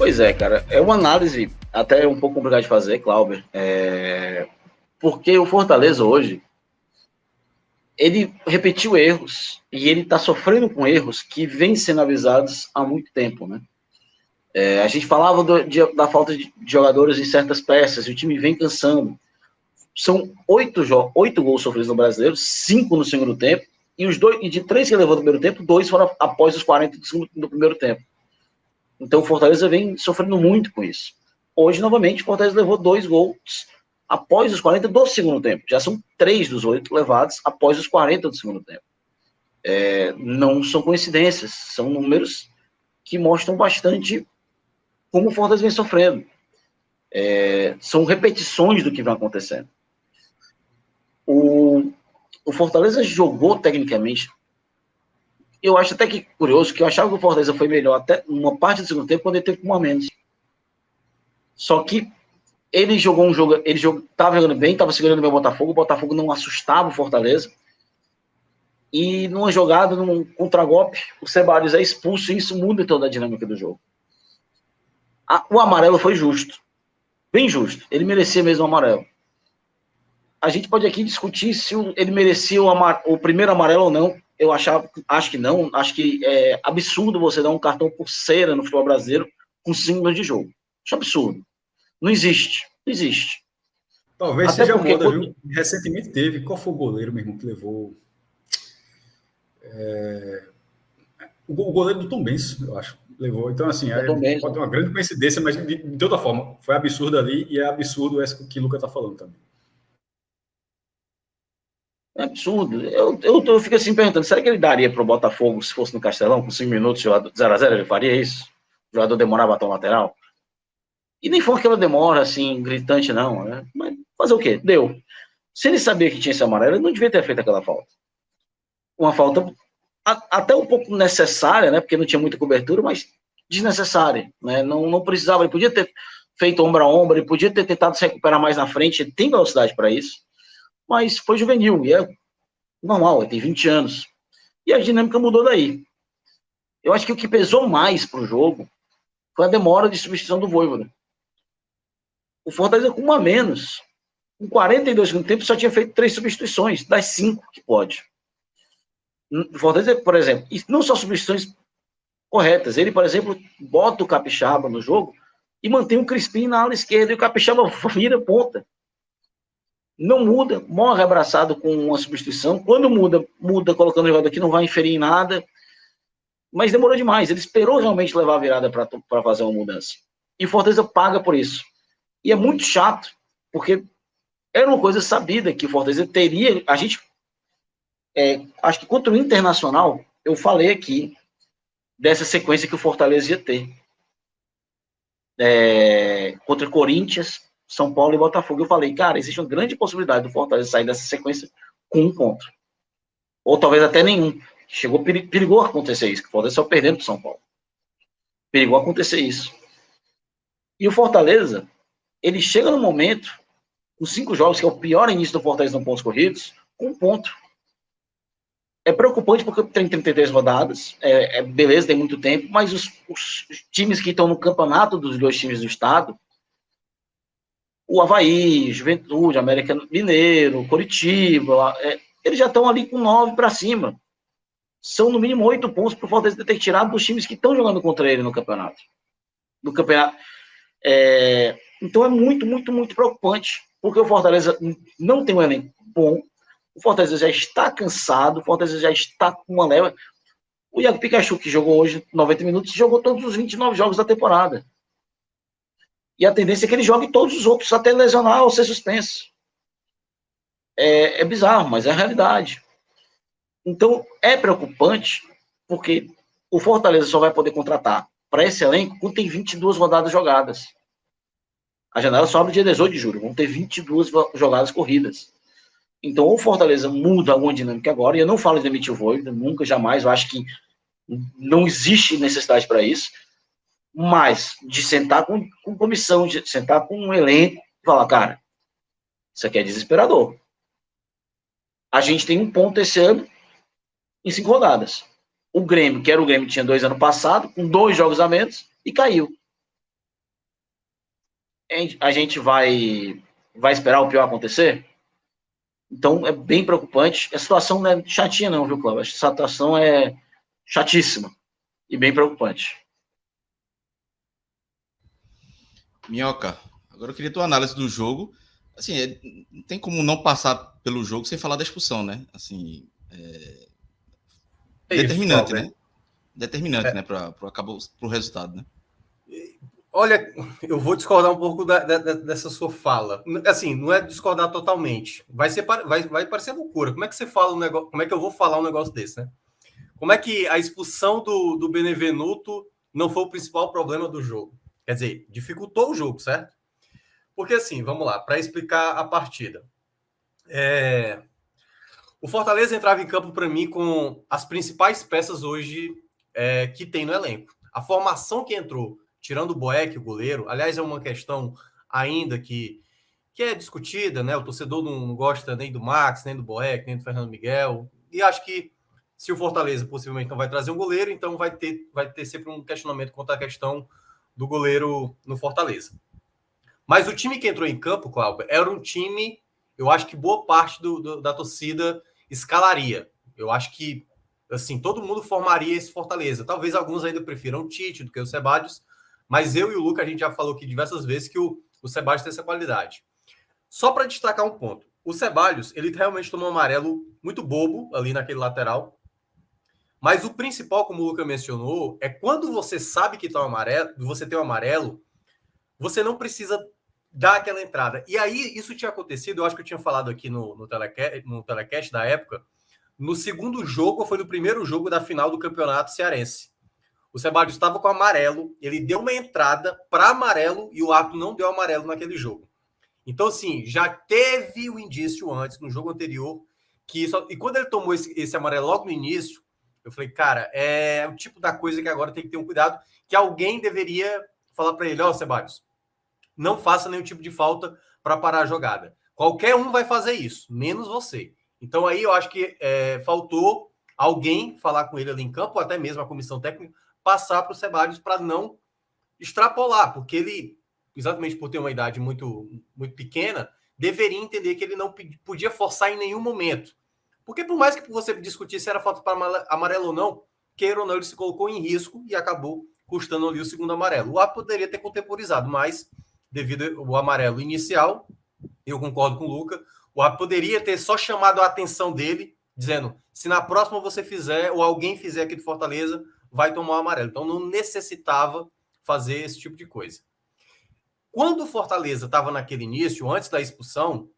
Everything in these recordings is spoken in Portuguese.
Pois é, cara. É uma análise até um pouco complicada de fazer, Clauber. Porque o Fortaleza hoje, ele repetiu erros e ele está sofrendo com erros que vêm sendo avisados há muito tempo, né? A gente falava da falta de jogadores em certas peças e o time vem cansando. São 8 gols sofridos no Brasileiro, 5 no segundo tempo, e de 3 que levou no primeiro tempo, 2 foram após os 40 do primeiro tempo. Então o Fortaleza vem sofrendo muito com isso. Hoje, novamente, o Fortaleza levou 2 gols após os 40 do segundo tempo. Já são 3 dos 8 levados após os 40 do segundo tempo. Não são coincidências, são números que mostram bastante como o Fortaleza vem sofrendo. São repetições do que vem acontecendo. O Fortaleza jogou tecnicamente. Eu acho até que curioso que eu achava que o Fortaleza foi melhor até uma parte do segundo tempo quando ele teve um a menos. Só que ele jogou um jogo, ele estava jogando bem, estava segurando bem o Botafogo não assustava o Fortaleza. E numa jogada, num contragolpe, o Ceballos é expulso e isso muda toda a dinâmica do jogo. O amarelo foi justo, bem justo. Ele merecia mesmo o amarelo. A gente pode aqui discutir se ele merecia o primeiro amarelo ou não. Eu acho que não. Acho que é absurdo você dar um cartão por cera no futebol brasileiro com 5 minutos de jogo. Acho absurdo. Não existe. Não existe. Talvez até seja moda, viu? Recentemente teve. Qual foi o goleiro, meu irmão, que levou? O goleiro do Tom Benz, eu acho. Levou. Então, assim, pode ter uma grande coincidência, mas de toda forma, foi absurdo ali e é absurdo essa que o Lucas está falando também. É absurdo. Eu fico assim perguntando, será que ele daria para o Botafogo se fosse no Castelão, com 5 minutos, 0x0, ele faria isso? O jogador demorava a bater um lateral? E nem foi aquela demora, assim, gritante, não, né? Mas fazer o quê? Deu. Se ele sabia que tinha esse amarelo, ele não devia ter feito aquela falta. Uma falta até um pouco necessária, né? Porque não tinha muita cobertura, mas desnecessária, né? Não precisava, ele podia ter feito ombro a ombro, ele podia ter tentado se recuperar mais na frente, ele tem velocidade para isso, mas foi juvenil, e é normal, ele tem 20 anos. E a dinâmica mudou daí. Eu acho que o que pesou mais pro jogo foi a demora de substituição do Vojvoda. O Fortaleza com 1 a menos, com 42 segundos tempo, só tinha feito 3 substituições, das 5 que pode. O Fortaleza, por exemplo, e não só substituições corretas, ele, por exemplo, bota o Capixaba no jogo e mantém o Crispim na ala esquerda, e o Capixaba vira ponta. Não muda, morre abraçado com uma substituição. Quando muda colocando o jogador que não vai inferir em nada, mas demorou demais. Ele esperou realmente levar a virada para fazer uma mudança. E o Fortaleza paga por isso. E é muito chato, porque era uma coisa sabida que o Fortaleza teria. A gente, acho que contra o Internacional, eu falei aqui dessa sequência que o Fortaleza ia ter. Contra Corinthians, São Paulo e Botafogo. Eu falei, cara, existe uma grande possibilidade do Fortaleza sair dessa sequência com 1 ponto. Ou talvez até nenhum. Perigou acontecer isso, que o Fortaleza só perdendo para o São Paulo. Perigou acontecer isso. E o Fortaleza, ele chega no momento, com 5 jogos, que é o pior início do Fortaleza no pontos corridos, com 1 ponto. É preocupante porque tem 33 rodadas, beleza, tem muito tempo, mas os times que estão no campeonato dos 2 times do estado, o Avaí, Juventude, América Mineiro, Coritiba, eles já estão ali com 9 para cima. São no mínimo 8 pontos para o Fortaleza ter tirado dos times que estão jogando contra ele no campeonato. Então é muito, muito, muito preocupante, porque o Fortaleza não tem um elenco bom, o Fortaleza já está cansado, o Fortaleza já está com uma leva. O Iago Pikachu, que jogou hoje 90 minutos, jogou todos os 29 jogos da temporada. E a tendência é que ele jogue todos os outros até lesionar ou ser suspenso. É bizarro, mas é a realidade. Então, é preocupante, porque o Fortaleza só vai poder contratar para esse elenco quando tem 22 rodadas jogadas. A janela só abre dia 18 de julho, vão ter 22 jogadas corridas. Então, o Fortaleza muda alguma dinâmica agora, e eu não falo de demitir o Vojvoda, nunca, jamais, eu acho que não existe necessidade para isso, mas de sentar com comissão, de sentar com um elenco e falar, cara, isso aqui é desesperador. A gente tem 1 ponto esse ano em 5 rodadas. O Grêmio, que era o Grêmio que tinha 2 ano passado, com 2 jogos a menos, e caiu. a gente vai esperar o pior acontecer? Então, é bem preocupante. A situação não é chatinha não, viu, Cláudio? A situação é chatíssima e bem preocupante. Minhoca, agora eu queria tua análise do jogo. Assim, não tem como não passar pelo jogo sem falar da expulsão, né? Assim, determinante, né? Determinante, né? Para o resultado, né? Olha, eu vou discordar um pouco dessa sua fala. Assim, não é discordar totalmente. Vai parecer loucura. Como é que você fala um negócio? Como é que eu vou falar um negócio desse, né? Como é que a expulsão do Benevenuto não foi o principal problema do jogo? Quer dizer, dificultou o jogo, certo? Porque assim, vamos lá, para explicar a partida. O Fortaleza entrava em campo para mim com as principais peças hoje que tem no elenco. A formação que entrou, tirando o Boeck, o goleiro, aliás, é uma questão ainda que é discutida, né? O torcedor não gosta nem do Max, nem do Boeck, nem do Fernando Miguel. E acho que se o Fortaleza possivelmente não vai trazer um goleiro, então vai ter sempre um questionamento quanto à questão do goleiro no Fortaleza. Mas o time que entrou em campo, Cláudio, era um time, eu acho que boa parte da torcida escalaria. Eu acho que, assim, todo mundo formaria esse Fortaleza. Talvez alguns ainda prefiram o Tite do que o Sebadios, mas eu e o Luca, a gente já falou aqui diversas vezes que o Sebadios tem essa qualidade. Só para destacar um ponto. O Sebadios, ele realmente tomou um amarelo muito bobo ali naquele lateral. Mas o principal, como o Luca mencionou, é quando você sabe que tá um amarelo, você tem um amarelo, você não precisa dar aquela entrada. E aí, isso tinha acontecido, eu acho que eu tinha falado aqui no telecast da época, no segundo jogo, ou foi no primeiro jogo da final do Campeonato Cearense. O Sebadios estava com amarelo, ele deu uma entrada para amarelo e o árbitro não deu amarelo naquele jogo. Então, assim, já teve o indício antes, no jogo anterior, que isso... E quando ele tomou esse amarelo logo no início, eu falei, cara, é o tipo da coisa que agora tem que ter um cuidado, que alguém deveria falar para ele, Sebadios, não faça nenhum tipo de falta para parar a jogada. Qualquer um vai fazer isso, menos você. Então aí eu acho que faltou alguém falar com ele ali em campo, ou até mesmo a comissão técnica, passar para o Sebadios para não extrapolar, porque ele, exatamente por ter uma idade muito, muito pequena, deveria entender que ele não podia forçar em nenhum momento. Porque por mais que você discutisse se era falta para amarelo ou não, queira ou não, ele se colocou em risco e acabou custando ali o segundo amarelo. O árbitro poderia ter contemporizado, mas devido ao amarelo inicial, eu concordo com o Luca, o árbitro poderia ter só chamado a atenção dele, dizendo, se na próxima você fizer, ou alguém fizer aqui de Fortaleza, vai tomar o amarelo. Então não necessitava fazer esse tipo de coisa. Quando o Fortaleza estava naquele início, antes da expulsão,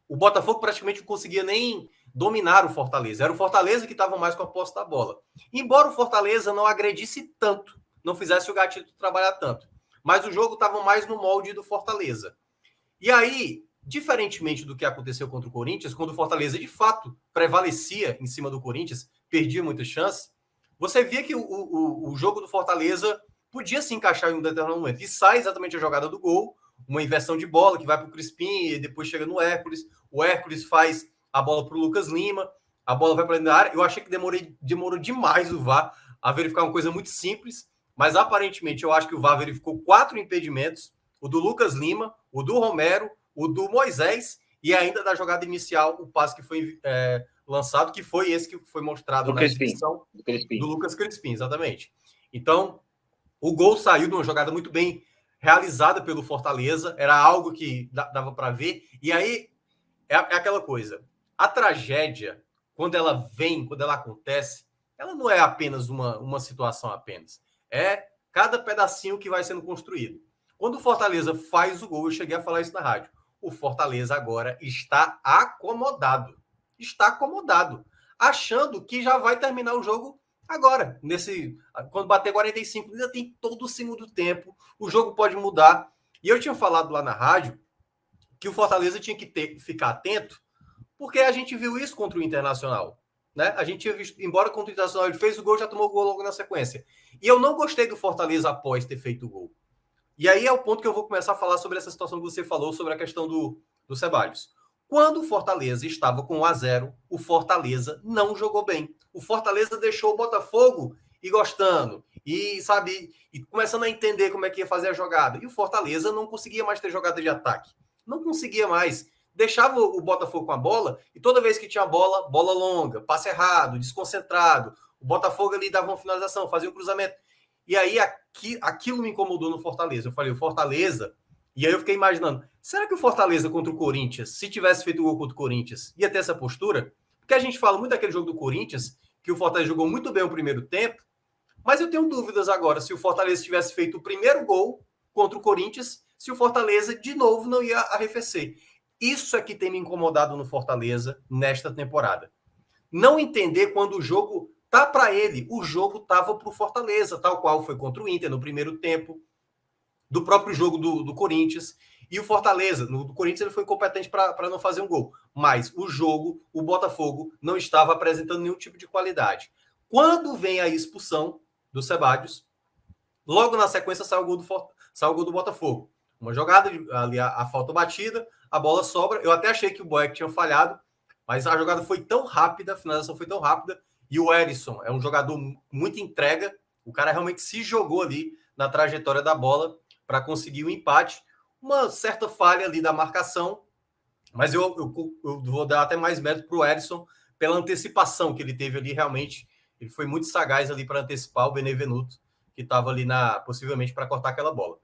o Botafogo praticamente não conseguia nem dominar o Fortaleza. Era o Fortaleza que estava mais com a posse da bola. Embora o Fortaleza não agredisse tanto, não fizesse o Gatito trabalhar tanto. Mas o jogo estava mais no molde do Fortaleza. E aí, diferentemente do que aconteceu contra o Corinthians, quando o Fortaleza de fato prevalecia em cima do Corinthians, perdia muitas chances, você via que o jogo do Fortaleza podia se encaixar em um determinado momento. E sai exatamente a jogada do gol, uma inversão de bola que vai para o Crispim e depois chega no Hércules. O Hércules faz a bola para o Lucas Lima, a bola vai para dentro da área. Eu achei que demorou demais o VAR a verificar uma coisa muito simples, mas aparentemente eu acho que o VAR verificou 4 impedimentos, o do Lucas Lima, o do Romero, o do Moisés e ainda da jogada inicial, o passe que foi lançado, que foi esse que foi mostrado na exibição do Lucas Crispim, exatamente. Então, o gol saiu de uma jogada muito bem realizada pelo Fortaleza, era algo que dava para ver, e aí é aquela coisa, a tragédia, quando ela vem, quando ela acontece, ela não é apenas uma situação apenas, é cada pedacinho que vai sendo construído. Quando o Fortaleza faz o gol, eu cheguei a falar isso na rádio, o Fortaleza agora está acomodado, achando que já vai terminar o jogo agora, quando bater 45, ainda tem todo o segundo tempo, o jogo pode mudar. E eu tinha falado lá na rádio que o Fortaleza tinha que ficar atento, porque a gente viu isso contra o Internacional. Né? A gente tinha visto, embora contra o Internacional ele fez o gol, já tomou o gol logo na sequência. E eu não gostei do Fortaleza após ter feito o gol. E aí é o ponto que eu vou começar a falar sobre essa situação que você falou, sobre a questão do Sebadios. Quando o Fortaleza estava com 1-0, o Fortaleza não jogou bem. O Fortaleza deixou o Botafogo ir gostando, e, sabe, e começando a entender como é que ia fazer a jogada. E o Fortaleza não conseguia mais ter jogada de ataque. Não conseguia mais. Deixava o Botafogo com a bola, e toda vez que tinha bola, bola longa, passe errado, desconcentrado, o Botafogo ali dava uma finalização, fazia um cruzamento. E aí aquilo me incomodou no Fortaleza. Eu falei, o Fortaleza... E aí eu fiquei imaginando, será que o Fortaleza contra o Corinthians, se tivesse feito o gol contra o Corinthians, ia ter essa postura? Porque a gente fala muito daquele jogo do Corinthians, que o Fortaleza jogou muito bem o primeiro tempo, mas eu tenho dúvidas agora, se o Fortaleza tivesse feito o primeiro gol contra o Corinthians, se o Fortaleza, de novo, não ia arrefecer. Isso é que tem me incomodado no Fortaleza nesta temporada. Não entender quando o jogo tá para ele, o jogo tava para o Fortaleza, tal qual foi contra o Inter no primeiro tempo, do próprio jogo do Corinthians. E o Fortaleza, no do Corinthians, ele foi incompetente para não fazer um gol. Mas o jogo, o Botafogo, não estava apresentando nenhum tipo de qualidade. Quando vem a expulsão do Sebadios, logo na sequência sai o gol do Botafogo. Uma jogada, ali a falta batida, a bola sobra. Eu até achei que o Boeck tinha falhado, mas a jogada foi tão rápida, a finalização foi tão rápida, e o Erisson é um jogador muito entrega, o cara realmente se jogou ali na trajetória da bola para conseguir o empate. Uma certa falha ali da marcação, mas eu vou dar até mais mérito para o Erisson pela antecipação que ele teve ali, realmente. Ele foi muito sagaz ali para antecipar o Benevenuto, que estava ali possivelmente para cortar aquela bola.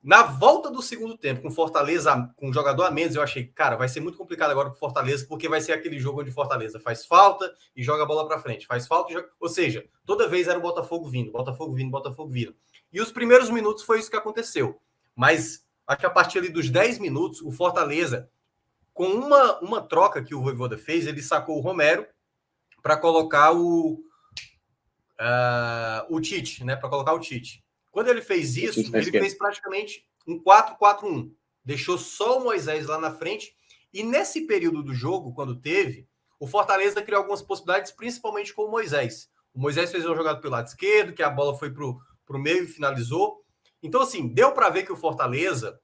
Na volta do segundo tempo, com Fortaleza, com um jogador a menos, eu achei, cara, vai ser muito complicado agora para o Fortaleza, porque vai ser aquele jogo onde Fortaleza faz falta e joga a bola para frente, faz falta e joga... Ou seja, toda vez era o Botafogo vindo, Botafogo vindo, Botafogo vindo. E os primeiros minutos foi isso que aconteceu. Mas acho que a partir ali dos 10 minutos, o Fortaleza, com uma troca que o Vojvoda fez, ele sacou o Romero para colocar o Tite, né? Para colocar o Tite. Quando ele fez isso, ele fez praticamente um 4-4-1. Deixou só o Moisés lá na frente. E nesse período do jogo, quando teve, o Fortaleza criou algumas possibilidades, principalmente com o Moisés. O Moisés fez uma jogada pelo lado esquerdo, que a bola foi para o meio e finalizou. Então, assim, deu para ver que o Fortaleza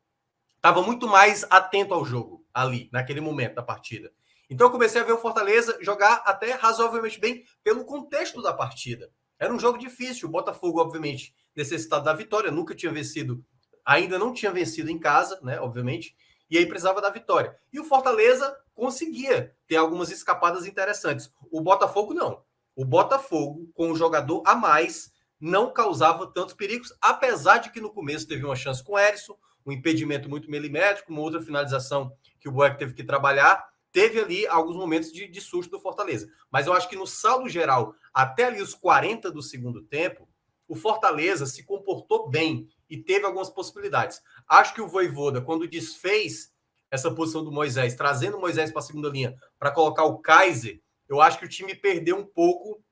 estava muito mais atento ao jogo ali, naquele momento da partida. Então, eu comecei a ver o Fortaleza jogar até razoavelmente bem pelo contexto da partida. Era um jogo difícil. O Botafogo, obviamente, necessitado da vitória, nunca tinha vencido, ainda não tinha vencido em casa, né, obviamente, e aí precisava da vitória. E o Fortaleza conseguia ter algumas escapadas interessantes. O Botafogo não. O Botafogo, com um jogador a mais, não causava tantos perigos, apesar de que no começo teve uma chance com o Erisson, um impedimento muito milimétrico, uma outra finalização que o Boeck teve que trabalhar. Teve ali alguns momentos de susto do Fortaleza. Mas eu acho que no saldo geral, até ali os 40 do segundo tempo, o Fortaleza se comportou bem e teve algumas possibilidades. Acho que o Vojvoda, quando desfez essa posição do Moisés, trazendo o Moisés para a segunda linha para colocar o Kaiser, eu acho que o time perdeu um pouco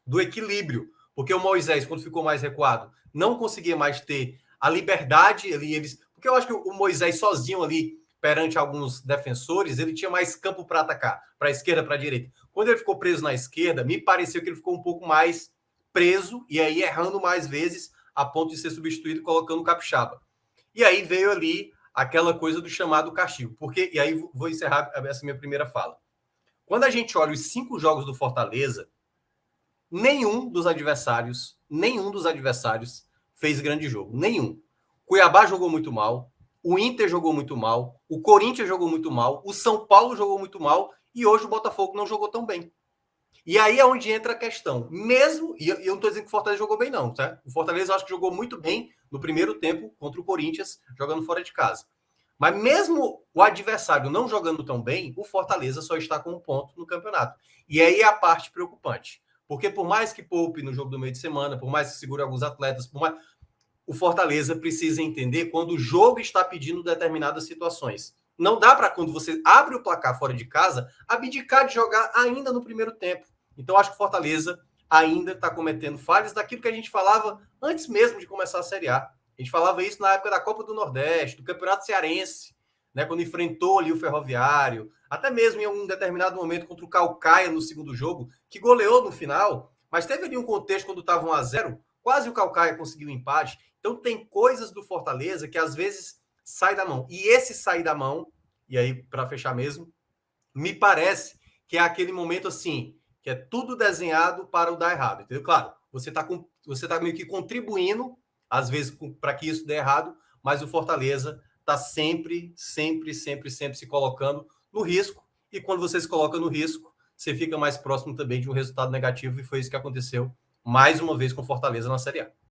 do equilíbrio, porque o Moisés, quando ficou mais recuado, não conseguia mais ter a liberdade ali, porque eu acho que o Moisés sozinho ali, perante alguns defensores, ele tinha mais campo para atacar, para a esquerda, para a direita. Quando ele ficou preso na esquerda, me pareceu que ele ficou um pouco mais preso e aí errando mais vezes a ponto de ser substituído colocando o Capixaba. E aí veio ali aquela coisa do chamado castigo. Porque, e aí vou encerrar essa minha primeira fala. Quando a gente olha os 5 jogos do Fortaleza, nenhum dos adversários fez grande jogo. Nenhum. Cuiabá jogou muito mal, o Inter jogou muito mal, o Corinthians jogou muito mal, o São Paulo jogou muito mal e hoje o Botafogo não jogou tão bem. E aí é onde entra a questão. Mesmo, e eu não estou dizendo que o Fortaleza jogou bem não, tá? O Fortaleza eu acho que jogou muito bem no primeiro tempo contra o Corinthians, jogando fora de casa. Mas mesmo o adversário não jogando tão bem, o Fortaleza só está com 1 ponto no campeonato. E aí é a parte preocupante. Porque por mais que poupe no jogo do meio de semana, por mais que segure alguns atletas, o Fortaleza precisa entender quando o jogo está pedindo determinadas situações. Não dá para, quando você abre o placar fora de casa, abdicar de jogar ainda no primeiro tempo. Então, acho que o Fortaleza ainda está cometendo falhas daquilo que a gente falava antes mesmo de começar a Série A. A gente falava isso na época da Copa do Nordeste, do Campeonato Cearense, né, quando enfrentou ali o Ferroviário, até mesmo em um determinado momento contra o Caucaia no segundo jogo, que goleou no final, mas teve ali um contexto quando estava 1-0, quase o Caucaia conseguiu um empate. Então, tem coisas do Fortaleza que às vezes sai da mão. E esse sair da mão, e aí, para fechar mesmo, me parece que é aquele momento assim, que é tudo desenhado para o dar errado. Entendeu? Claro, você tá meio que contribuindo, às vezes, para que isso dê errado, mas o Fortaleza está sempre se colocando no risco, e quando você se coloca no risco, você fica mais próximo também de um resultado negativo, e foi isso que aconteceu mais uma vez com o Fortaleza na Série A.